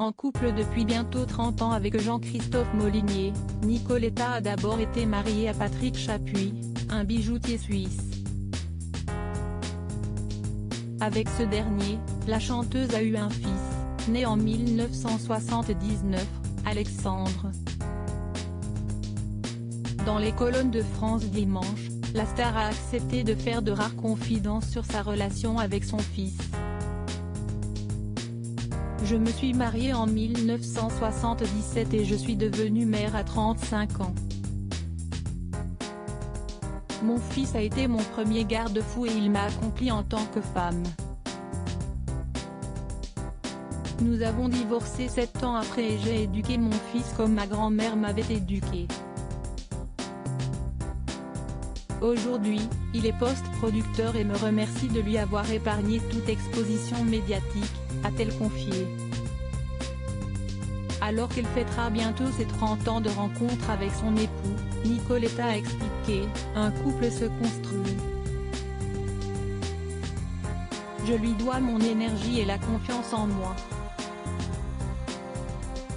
En couple depuis bientôt 30 ans avec Jean-Christophe Molinier, Nicoletta a d'abord été mariée à Patrick Chapuis, un bijoutier suisse. Avec ce dernier, la chanteuse a eu un fils, né en 1979, Alexandre. Dans les colonnes de France Dimanche, la star a accepté de faire de rares confidences sur sa relation avec son fils. Je me suis mariée en 1977 et je suis devenue mère à 35 ans. Mon fils a été mon premier garde-fou et il m'a accompli en tant que femme. Nous avons divorcé 7 ans après et j'ai éduqué mon fils comme ma grand-mère m'avait éduqué. Aujourd'hui, il est post-producteur et me remercie de lui avoir épargné toute exposition médiatique, a-t-elle confié. Alors qu'elle fêtera bientôt ses 30 ans de rencontre avec son époux, Nicoletta a expliqué, un couple se construit. Je lui dois mon énergie et la confiance en moi.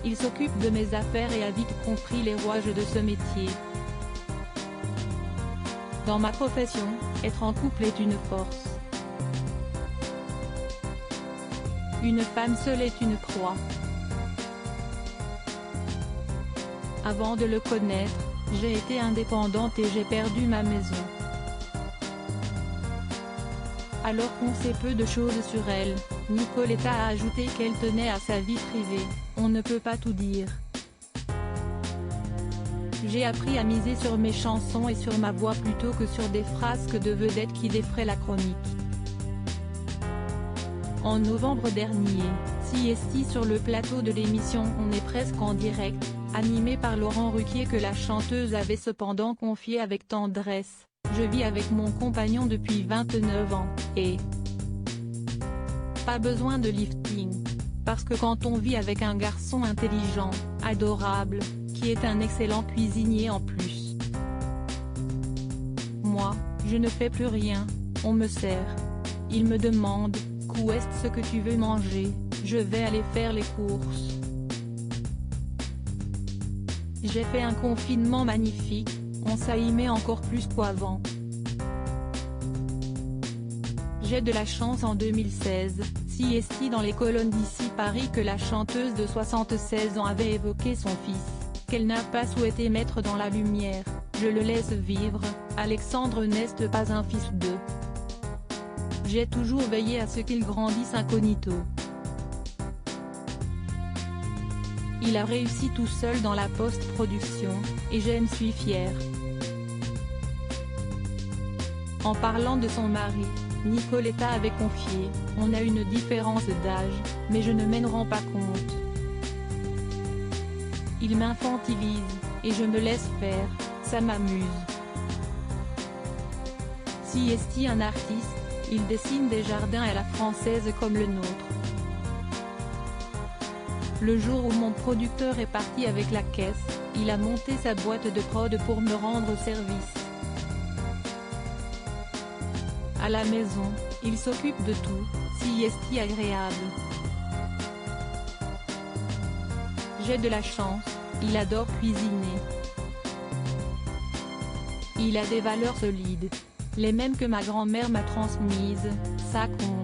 Il s'occupe de mes affaires et a vite compris les rouages de ce métier. Dans ma profession, être en couple est une force. Une femme seule est une proie. Avant de le connaître, j'ai été indépendante et j'ai perdu ma maison. Alors qu'on sait peu de choses sur elle, Nicoletta a ajouté qu'elle tenait à sa vie privée, on ne peut pas tout dire. J'ai appris à miser sur mes chansons et sur ma voix plutôt que sur des frasques de vedettes qui défraient la chronique. En novembre dernier, CST sur le plateau de l'émission On est presque en direct, animée par Laurent Ruquier que la chanteuse avait cependant confié avec tendresse, je vis avec mon compagnon depuis 29 ans, et pas besoin de lifting. Parce que quand on vit avec un garçon intelligent, adorable, qui est un excellent cuisinier en plus. Moi, je ne fais plus rien, on me sert. Il me demande, où est-ce que tu veux manger, je vais aller faire les courses. J'ai fait un confinement magnifique, on s'aimait encore plus qu'avant. J'ai de la chance en 2016, CST dans les colonnes d'ici Paris que la chanteuse de 76 ans avait évoqué son fils, qu'elle n'a pas souhaité mettre dans la lumière, je le laisse vivre, Alexandre n'est pas un fils d'eux. J'ai toujours veillé à ce qu'il grandisse incognito. Il a réussi tout seul dans la post-production, et j'en suis fière. En parlant de son mari, Nicoletta avait confié, on a une différence d'âge, mais je ne m'en rends pas compte. Il m'infantilise, et je me laisse faire, ça m'amuse. Si est-il un artiste, il dessine des jardins à la française comme le nôtre. Le jour où mon producteur est parti avec la caisse, il a monté sa boîte de prod pour me rendre service. À la maison, il s'occupe de tout, si est agréable. J'ai de la chance, il adore cuisiner. Il a des valeurs solides, les mêmes que ma grand-mère m'a transmises, ça compte.